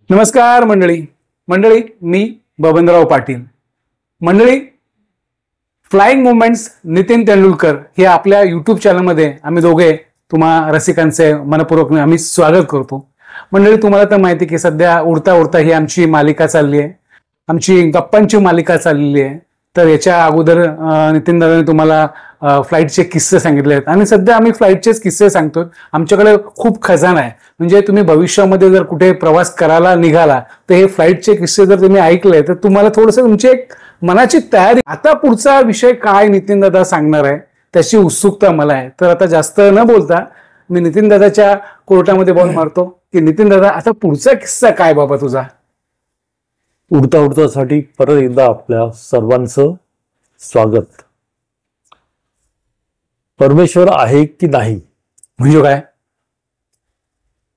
नमस्कार मंडळी मी बबनराव पाटील. मंडळी, फ्लाइंग मुवमेंट्स नितीन तेंडुलकर हे आपल्या यूट्यूब चॅनलमध्ये आम्ही दोघे तुम्हा रसिकांचे मनपूर्वक आम्ही स्वागत करतो. मंडळी, तुम्हाला तर माहिती की सध्या उडता उडता ही आमची मालिका चालली आहे, आमची गप्पांची मालिका चाललेली आहे. तर याच्या अगोदर नितीन दादाने तुम्हाला फ्लाईटचे किस्से सांगितले आहेत आणि सध्या आम्ही फ्लाईटचेच किस्से सांगतो. आमच्याकडे खूप खजाना आहे. म्हणजे तुम्ही भविष्यामध्ये जर कुठे प्रवास करायला निघाला तर हे फ्लाईटचे किस्से जर तुम्ही ऐकले तर तुम्हाला थोडंसं तुमची एक मनाची तयारी. आता पुढचा विषय काय नितीन दादा सांगणार आहे त्याची उत्सुकता मला आहे. तर आता जास्त न बोलता मी नितीन दादाच्या कोर्टामध्ये बॉल मारतो की नितीन दादा, आता पुढचा किस्सा काय बाबा तुझा? उडता उडतासाठी परत एकदा आपल्या सर्वांचं स्वागत. परमेश्वर आहे की नाही म्हणजे काय?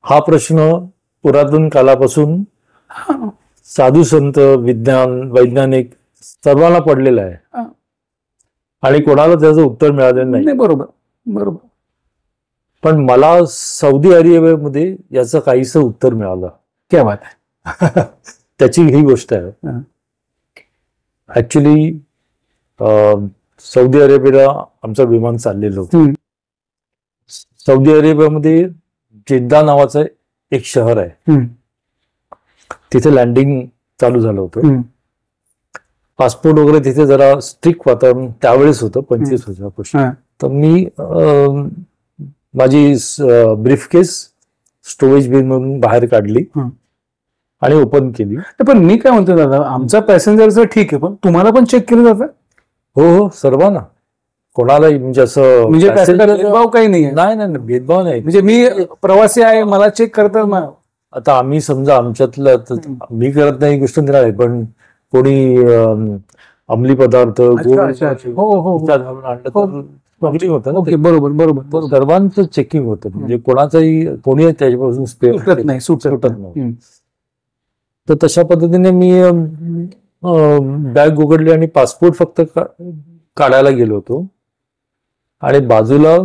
हा प्रश्न पुरातन कालापासून साधू संत, विज्ञान, वैज्ञानिक सर्वांना पडलेला आहे आणि कोणाला त्याचं उत्तर मिळालेलं नाही. बरोबर. पण मला सौदी अरेबियामध्ये याचं काहीसं उत्तर मिळालं. क्या बात आहे. त्याची ही गोष्ट आहे. ऍक्च्युली सौदी अरेबियाला आमचं विमान चाललेलं होतं. सौदी अरेबियामध्ये जेद्दा नावाचं एक शहर आहे, तिथे लँडिंग चालू झालं होतं. पासपोर्ट वगैरे तिथे जरा स्ट्रिक्ट वातावरण त्यावेळेस होतं, 25 वर्षापासून. तर मी माझी ब्रीफकेस स्टोरेज बिन म्हणून बाहेर काढली आणि ओपन केली. पण मी काय म्हणतो दादा, आमचा पॅसेंजरचं ठीक आहे, पण तुम्हाला पण चेक केलं जातं? हो, सर्वांना, कोणालाही. म्हणजे असं भेदभाव काही नाही? नाही, भेदभाव नाही. म्हणजे मी प्रवासी आहे, मला चेक करतात. आता आम्ही समजा आमच्यातलं, मी करत नाही गोष्ट निराळी, पण कोणी अंमली पदार्थ बरोबर सर्वांचं चेकिंग होतं. म्हणजे कोणी त्याच्यापासून सुटत नाही. तर तशा पद्धतीने मी बॅग उघडली आणि पासपोर्ट फक्त काढायला गेलो होतो आणि बाजूला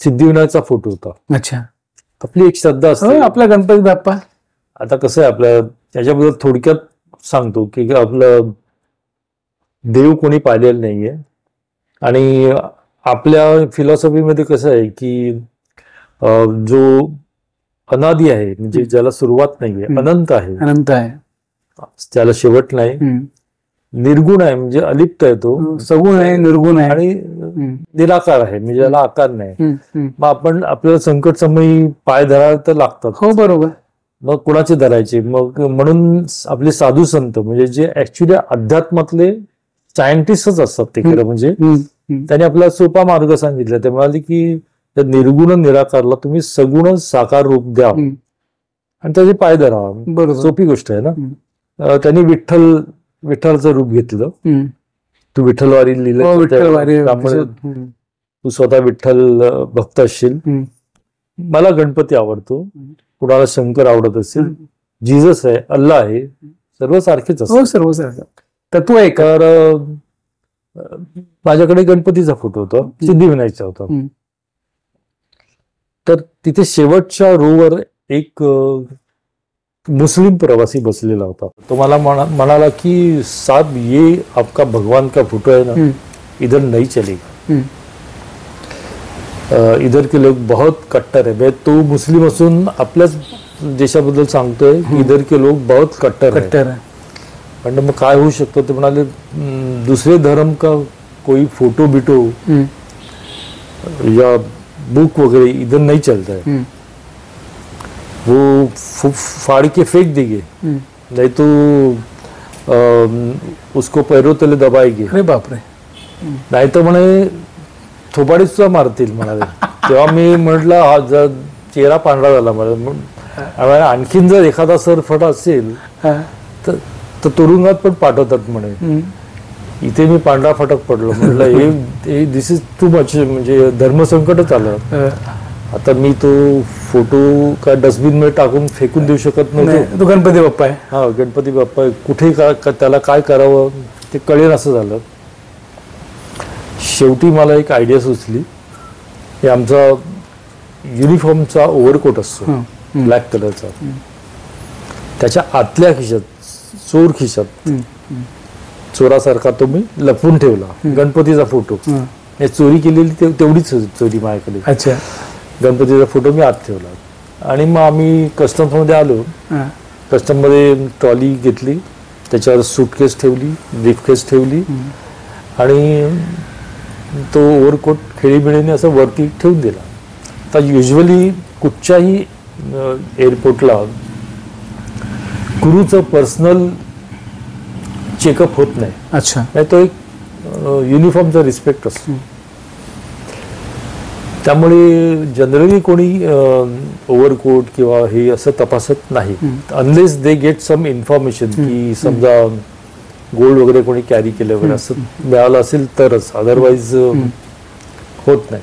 सिद्धिविनायकचा फोटो होता. अच्छा. आपली एक श्रद्धा असते, आपला गणपती बाप्पा. आता कसं आहे, आपल्या त्याच्याबद्दल थोडक्यात सांगतो की आपलं देव कोणी पाहिलेलं नाहीये आणि आपल्या फिलॉसॉफीमध्ये कसं आहे की जो अनादी आहे, म्हणजे ज्याला सुरुवात नाहीये, अनंत आहे, त्याला शेवट नाही, निर्गुण आहे म्हणजे अलिप्त आहे, तो सगुण आहे, निर्गुण आहे आणि निराकार आहे म्हणजे ज्याला आकार नाही. मग आपण आपल्याला संकट समयी पाय धरायला तर लागतात. हो, बरोबर. मग कुणाचे धरायचे? मग म्हणून आपले साधू संत, म्हणजे जे ऍक्च्युली अध्यात्मातले सायंटिस्टच असतात ते खरं, म्हणजे त्यांनी आपल्याला सोपा मार्ग सांगितला. ते म्हणाले की त्या निर्गुण निराकारला तुम्ही सगुण साकार रूप द्या आणि त्याचे पाय धरा. सोपी गोष्ट आहे ना. त्यांनी विठ्ठलचं रूप घेतलं. तू विठ्ठलवारी लिहिलं, तू स्वतः विठ्ठल भक्त असशील. मला गणपती आवडतो, कुणाला शंकर आवडत असेल, जीजस आहे, अल्लाह आहे, सर्व सारखेच असतात. सर्व सारखं तत्व आहे. तर माझ्याकडे गणपतीचा फोटो होता, सिद्धिविनायकचा होता. तर तिथे शेवटच्या रोवर एक मुस्लिम प्रवासी बसलेला होता. तो मला म्हणाला की साहब, ये आपका भगवान का फोटो है ना, इधर नहीं चलेगा. इधर के लोग बहुत कट्टर है. तो मुस्लिम असून आपल्याच देशाबद्दल सांगतोय, इधर के लोग बहुत कट्टर है. पण मग काय होऊ शकतं? ते म्हणाले, दुसरे धर्म का कोई फोटो बिटो या बुक वगैरह इधर नहीं चलता है, वो फाड़ के फेंक देंगे, नहीं तो उसको पैरों तले दबाएंगे. अरे बापरे. नाही तर म्हणे थोपाडी सुद्धा मारतील म्हणाले. तेव्हा मी म्हटलं, हा जर चेहरा पांढरा झाला मला, आणखीन जर एखादा सरफटा असेल तर तुरुंगात पण पाठवतात म्हणे. इथे मी पांढरा फटक पडलो. म्हटलं हे दिस इज टू मच, म्हणजे धर्मसंकटच आलं. आता मी तो फोटो काय डस्टबिन मध्ये टाकून फेकून देऊ शकत नव्हतो. तो गणपती बाप्पा आहे. हा, गणपती बाप्पा आहे. कुठे त्याला काय करावं ते कळेल असं झालं. शेवटी मला एक आयडिया सुचली. हे आमचा युनिफॉर्मचा ओव्हरकोट असतो ब्लॅक कलरचा, त्याच्या आतल्या खिशात, चोर खिशात, चोरासारखा तो मी लपवून ठेवला गणपतीचा फोटो. हे चोरी केलेली तेवढीच चोरी माझ्याकडे. अच्छा. गणपतीचा फोटो मी आत ठेवला आणि मग आम्ही कस्टम्स मध्ये आलो. कस्टम मध्ये ट्रॉली घेतली, त्याच्यावर सूटकेस ठेवली, ब्रीफकेस ठेवली आणि तो ओव्हरकोट खेळीबिळीने असं वरती ठेवून दिला. आता युजली कुठच्याही एअरपोर्टला क्रूचं पर्सनल चेकअप होत नाही. अच्छा. नाही, तो एक युनिफॉर्मचा रिस्पेक्ट असतो. त्यामुळे जनरली कोणी ओव्हरकोट किंवा हे असं तपासत नाही unless they get some information की समजा गोल्ड वगैरे कोणी कॅरी केलं वगैरे असं मिळालं असेल तरच, अदरवाईज होत नाही.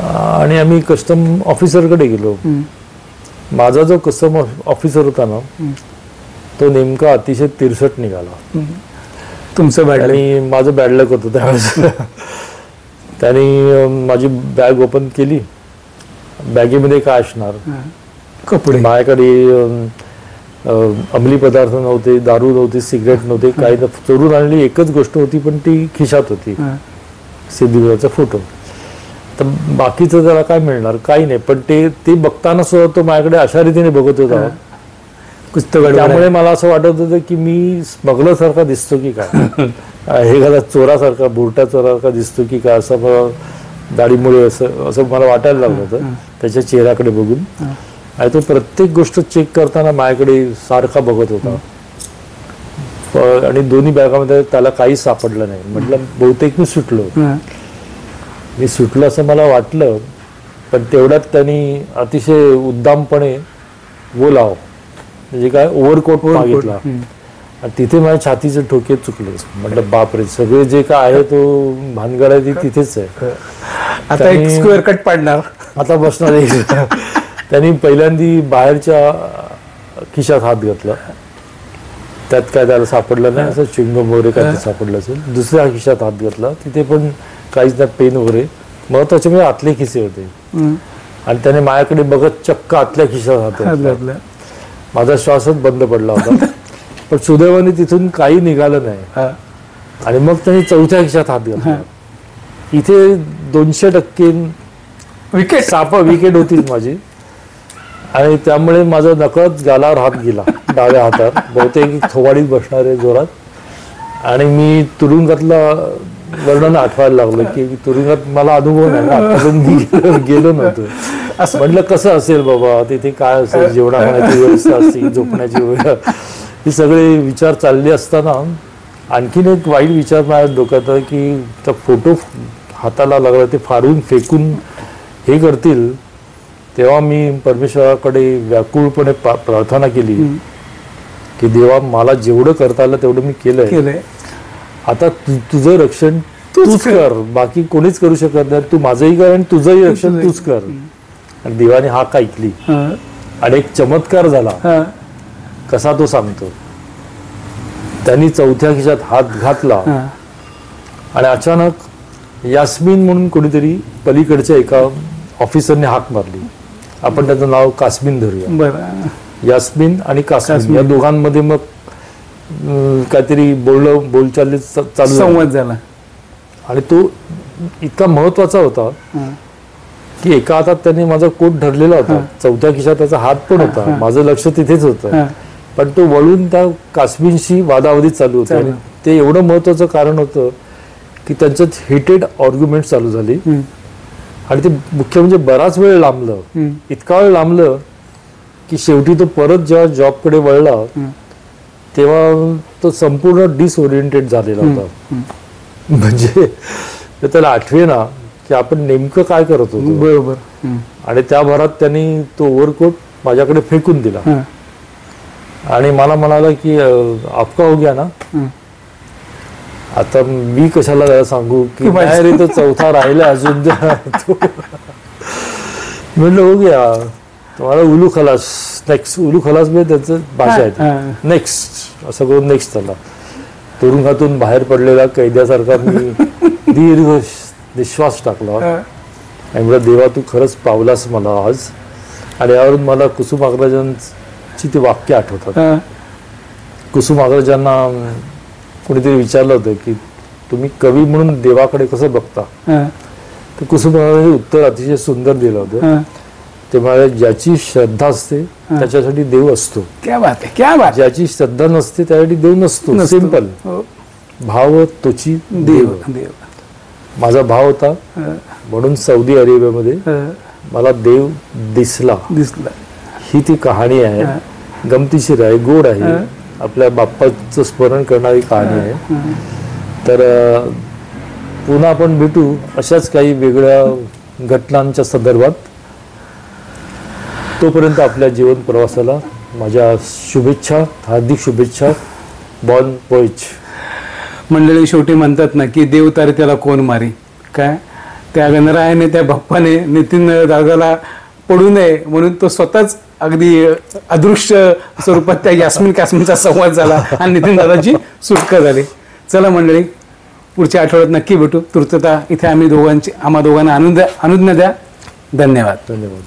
आणि आम्ही कस्टम ऑफिसरकडे गेलो. माझा जो कस्टम ऑफिसर होता ना तो नेमका अतिशय तिरसट निघाला. तुमचं बॅड आणि माझं बॅड लक होतं त्यावेळेस. त्यांनी माझी बॅग ओपन केली. बॅगेमध्ये काय असणार, कपडे. माझ्याकडे अंमली पदार्थ नव्हते, दारू नव्हती, सिगरेट नव्हते, काही चोरून आणली एकच गोष्ट होती पण ती खिशात होती, सिद्धिविनायकचा फोटो. तर बाकीचं त्याला काय मिळणार, काही नाही. पण ते बघताना सुद्धा तो माझ्याकडे अशा रीतीने बघत होता. त्यामुळे मला असं वाटत होतं की मी स्मगलर सारखा दिसतो की काय, एखादा चोरासारखा, बुरट्या चोरासारखा दिसतो की काय, असं मला दाढीमुळे असं मला वाटायला लागलं होतं त्याच्या चेहऱ्याकडे बघून. आणि तो प्रत्येक गोष्ट चेक करताना माझ्याकडे सारखा बघत होता. आणि दोन्ही बॅगामध्ये त्याला काहीच सापडलं नाही. म्हटलं बहुतेक मी सुटलो असं मला वाटलं. पण तेवढ्यात त्यांनी अतिशय उद्दामपणे बोलाव म्हणजे काय ओव्हरकोट मागितला. आणि तिथे माझ्या छातीचे ठोके चुकले. म्हटलं बापरे, सगळे जे काय आहे तो भानगड आहे ती तिथेच आहे. आता एक स्क्वेअर कट पाडणार, आता बसणार. त्यांनी पहिल्यांदा बाहेरच्या खिशात हात घातला, त्यात काय त्याला सापडलं नाही, असं चिंगम वगैरे काय सापडलं असेल. दुसऱ्या खिशात हात घातला, तिथे पण काहीच नाही, पेन वगैरे. महत्वाचे म्हणजे आतले खिसे होते. आणि त्याने माझ्याकडे बघत चक्क आतल्या खिशात हात घातला. माझा श्वासच बंद पडला होता. पण सुदैवाने तिथून काही निघालं नाही. आणि मग त्यांनी चौथ्या खिशात हात घातला. इथे 200% विकेट होती माझी. आणि त्यामुळे माझा नकळत गालावर हात गेला, डाव्या हातात, बहुतेक थोबाडीत बसणार आहे जोरात. आणि मी तुरुंगातला वर्णन आठवायला लागलं की तुरुंगात मला अनुभव नाही ना, आतापर्यंत गेलो नव्हतो. म्हटलं कसं असेल बाबा तिथे, काय असेल, जेवणाखाण्याची व्यवस्था असते, झोपण्याची व्यवस्था, हे सगळे विचार चालले असताना आणखीन एक वाईट विचार माझ्या डोक्यात आहे की त्या फोटो हाताला लागला, ते फाडून फेकून हे करतील. तेव्हा मी परमेश्वराकडे व्याकुळपणे प्रार्थना केली की देवा, मला जेवढं करता आलं तेवढं मी केलंय. आता तुझं रक्षण तूच कर, बाकी कोणीच करू शकत नाही. तू माझंही कर आणि तुझंही रक्षण तूच कर. आणि देवाने हाक ऐकली आणि एक चमत्कार झाला. कसा तो सांगतो. त्यांनी चौथ्या खिशात हात घातला आणि अचानक यास्मिन म्हणून कोणीतरी पलीकडच्या एका ऑफिसरने हाक मारली. आपण त्याचं नाव कास्मिन धरूया. यास्मिन आणि कास्मिन या दोघांमध्ये मग काहीतरी बोलचाल चालू, संवाद झाला. आणि तो इतका महत्वाचा होता की एका हातात त्यांनी माझा कोट धरलेला होता, चौथ्या खिशात त्याचा हात पण होता. माझं लक्ष तिथेच होतं. पण तो वळून त्या कास्मिनशी वादावादी चालू होता. ते एवढं महत्वाचं कारण होतं की त्यांच्यात हिटेड आर्ग्युमेंट चालू झाली. आणि ते मुख्य म्हणजे बराच वेळ लांबलं. इतका वेळ लांबलं की शेवटी तो परत जेव्हा जॉबकडे वळला तेव्हा तो संपूर्ण डिसओरिएंटेड झालेला होता. म्हणजे त्याला आठवेना की आपण नेमकं काय करत होतो. बरोबर. आणि त्या भरात त्यांनी तो ओव्हरकोट माझ्याकडे फेकून दिला आणि मला म्हणाला की आपका हो गया ना. आता मी कशाला त्याला सांगू की नाही रे, तो चौथा राहिला अजून. म्हणलं हो गया तुम्हाला उलू खलास. नेक्स्ट उलू खलास म्हणजे त्याचं भाषा आहे. नेक्स्ट असं करून नेक्स्ट झाला. तुरुंगातून बाहेर पडलेला कैद्यासारखा मी दीर्घ निश्वास टाकला आणि म्हणलं देवा, तू खरंच पावलास मला आज. आणि यावरून मला कुसुम अग्रजन ची ते वाक्य आठवतात. हा, कुसुम अग्रजांना कोणीतरी विचारलं होतं की तुम्ही कवी म्हणून देवाकडे कसं बघता, हा, तर कुसुम अग्रजांनी उत्तर अतिशय सुंदर दिलं होतं. हा. ते म्हणाले ज्याची श्रद्धा असते त्याच्यासाठी देव असतो, क्या बात आहे, क्या बात आहे. ज्याची श्रद्धा नसते त्यासाठी देव नसतो. नसतो. सिंपल. हो. भाव तोची देव देव. देव. माझा भाव होता हा, म्हणून सौदी अरेबियामध्ये हा. मला देव दिसला. दिसलं. ही ती कहाणी आहे. गमतीशीर आहे, गोड आहे, आपल्या बाप्पाचं स्मरण करणारी कहाणी आहे. तर पुन्हा आपण भेटू अशाच काही वेगळ्या घटनांच्या संदर्भात. तोपर्यंत आपल्या जीवन प्रवासाला माझ्या शुभेच्छा, हार्दिक शुभेच्छा. Born poet. मंडळी शेवटी म्हणतात ना की देव तारे त्याला कोण मारी. काय त्या गणरायाने, त्या बाप्पाने नितीन दादाला पडू नये म्हणून तो स्वतःच अगदी अदृश्य स्वरूपात त्या यास्मिन कास्मिनचा संवाद झाला आणि नितीन दादाची सुटका झाली. चला मंडळी, पुढच्या आठवड्यात नक्की भेटू. तूर्तता इथे आम्हा दोघांना अनुज्ञा द्या. धन्यवाद. धन्यवाद.